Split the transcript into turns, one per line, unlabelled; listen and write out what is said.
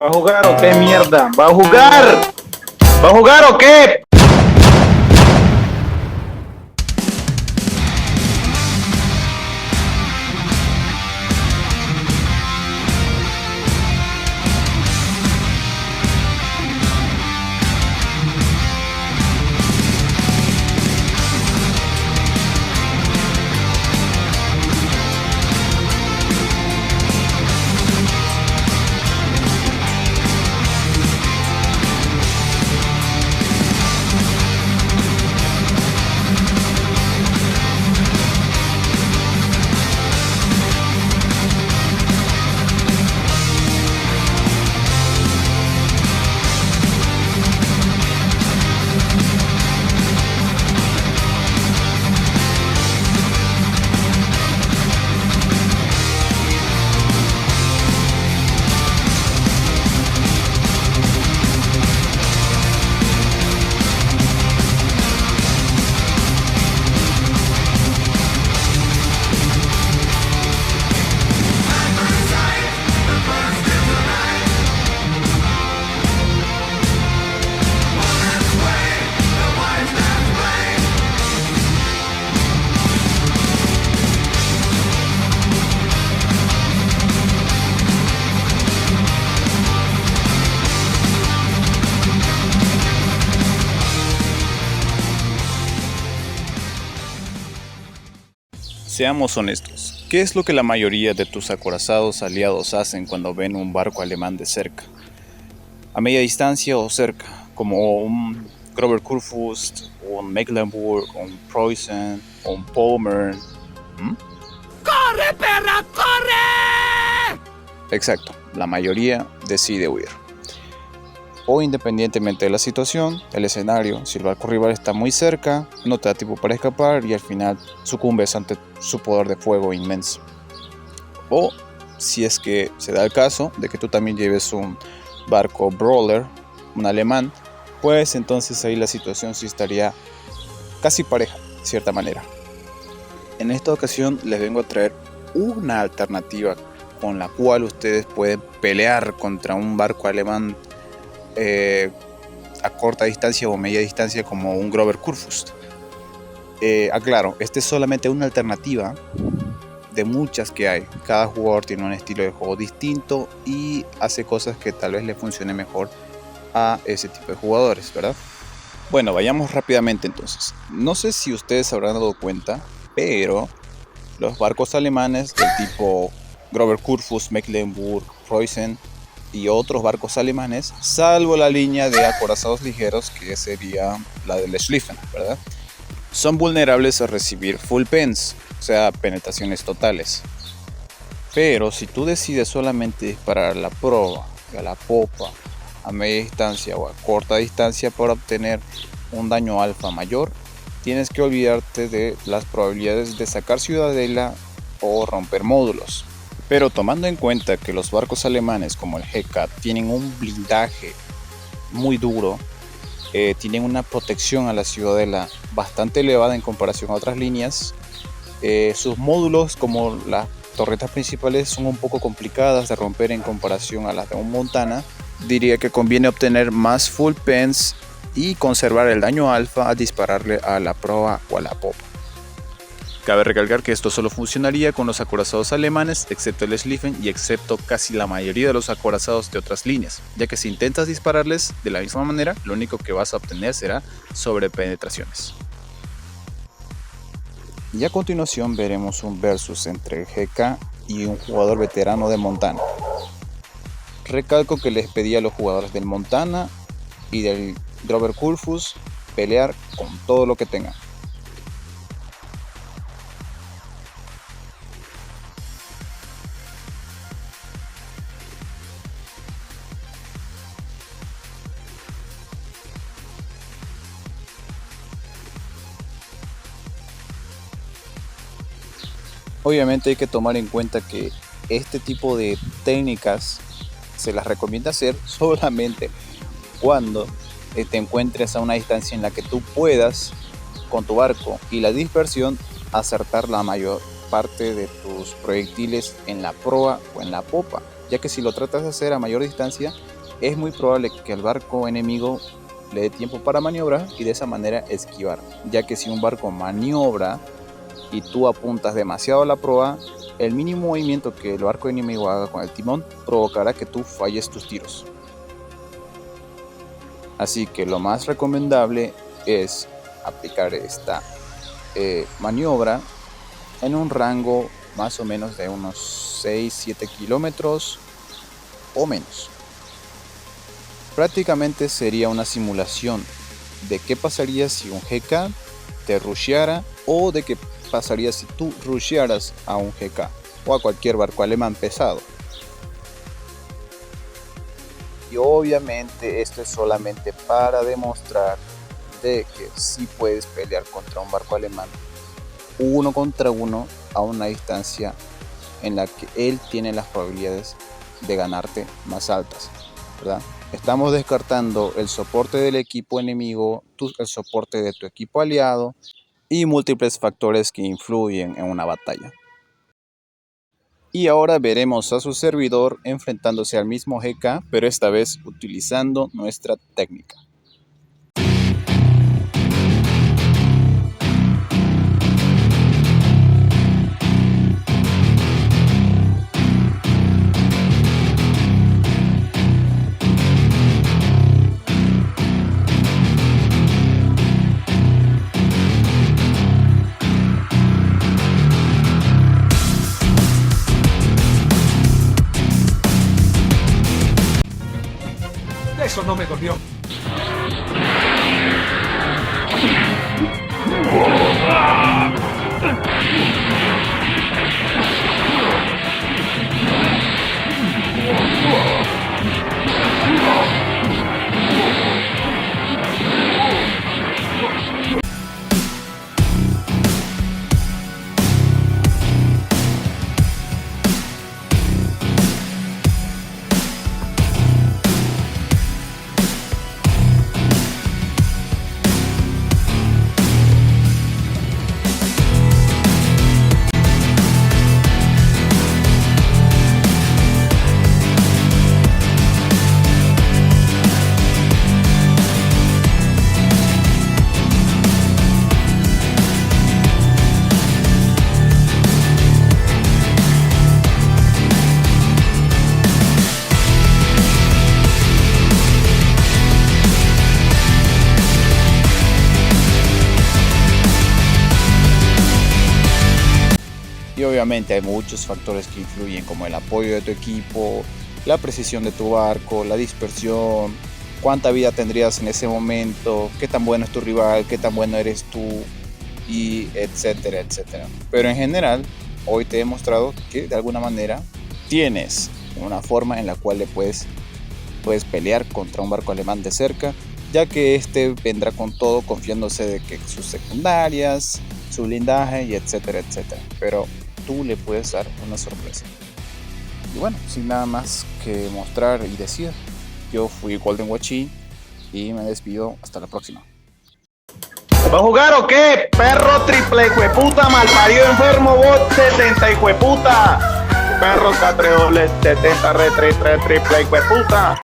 ¿Va a jugar o qué mierda? ¿Va a jugar? ¿Va a jugar o qué?
Seamos honestos, ¿qué es lo que la mayoría de tus acorazados aliados hacen cuando ven un barco alemán de cerca? A media distancia o cerca, como un Grover Kurfürst, un Mecklenburg, un Preußen, un Pommern. ¿Mm? ¡Corre, perra, corre! Exacto, la mayoría decide huir. O independientemente de la situación, el escenario, si el barco rival está muy cerca, no te da tiempo para escapar y al final sucumbes ante su poder de fuego inmenso. O si es que se da el caso de que tú también lleves un barco brawler, un alemán, pues entonces ahí la situación sí estaría casi pareja, de cierta manera. En esta ocasión les vengo a traer una alternativa con la cual ustedes pueden pelear contra un barco alemán a corta distancia o media distancia como un Grover Kurfürst. Aclaro, esta es solamente una alternativa de muchas que hay. Cada jugador tiene un estilo de juego distinto y hace cosas que tal vez le funcione mejor a ese tipo de jugadores, ¿verdad? Bueno, vayamos rápidamente entonces. No sé si ustedes se habrán dado cuenta, pero los barcos alemanes del tipo Grover Kurfürst, Mecklenburg, Preußen y otros barcos alemanes, salvo la línea de acorazados ligeros que sería la del Schlieffen, ¿verdad? Son vulnerables a recibir full pens, o sea, penetraciones totales. Pero si tú decides solamente disparar a la proa, a la popa, a media distancia o a corta distancia para obtener un daño alfa mayor, tienes que olvidarte de las probabilidades de sacar ciudadela o romper módulos. Pero tomando en cuenta que los barcos alemanes como el GK tienen un blindaje muy duro, tienen una protección a la ciudadela bastante elevada en comparación a otras líneas, sus módulos como las torretas principales son un poco complicadas de romper en comparación a las de un Montana. Diría que conviene obtener más full pens y conservar el daño alfa al dispararle a la proa o a la popa. Cabe recalcar que esto solo funcionaría con los acorazados alemanes, excepto el Schlieffen y excepto casi la mayoría de los acorazados de otras líneas, ya que si intentas dispararles de la misma manera, lo único que vas a obtener será sobrepenetraciones. Y a continuación veremos un versus entre el GK y un jugador veterano de Montana. Recalco que les pedí a los jugadores del Montana y del Grover Kurfürst pelear con todo lo que tengan. Obviamente hay que tomar en cuenta que este tipo de técnicas se las recomienda hacer solamente cuando te encuentres a una distancia en la que tú puedas con tu barco y la dispersión acertar la mayor parte de tus proyectiles en la proa o en la popa, ya que si lo tratas de hacer a mayor distancia es muy probable que el barco enemigo le dé tiempo para maniobrar y de esa manera esquivar, ya que si un barco maniobra y tú apuntas demasiado a la proa, el mínimo movimiento que el barco enemigo haga con el timón provocará que tú falles tus tiros. Así que lo más recomendable es aplicar esta maniobra en un rango más o menos de unos 6-7 kilómetros o menos. Prácticamente sería una simulación de qué pasaría si un GK te rusheara o de qué pasaría si tú rushearas a un GK o a cualquier barco alemán pesado. Y obviamente esto es solamente para demostrar de que sí puedes pelear contra un barco alemán uno contra uno a una distancia en la que él tiene las probabilidades de ganarte más altas, ¿verdad? Estamos descartando el soporte del equipo enemigo, el soporte de tu equipo aliado y múltiples factores que influyen en una batalla. Y ahora veremos a su servidor enfrentándose al mismo GK, pero esta vez utilizando nuestra técnica.
Eso no me dolió.
Y obviamente hay muchos factores que influyen, como el apoyo de tu equipo, la precisión de tu barco, la dispersión, cuánta vida tendrías en ese momento, qué tan bueno es tu rival, qué tan bueno eres tú, y etcétera, etcétera. Pero en general, hoy te he demostrado que de alguna manera tienes una forma en la cual puedes pelear contra un barco alemán de cerca, ya que este vendrá con todo confiándose de que sus secundarias, su blindaje y etcétera, etcétera. Pero tú le puedes dar una sorpresa. Y bueno, sin nada más que mostrar y decir, yo fui Golden Guachín y me despido hasta la próxima.
¿Va a jugar o qué? Perro triple hijueputa, malparido enfermo, bot 70 hijueputa. Perro K3 70 re 3 triple hijueputa.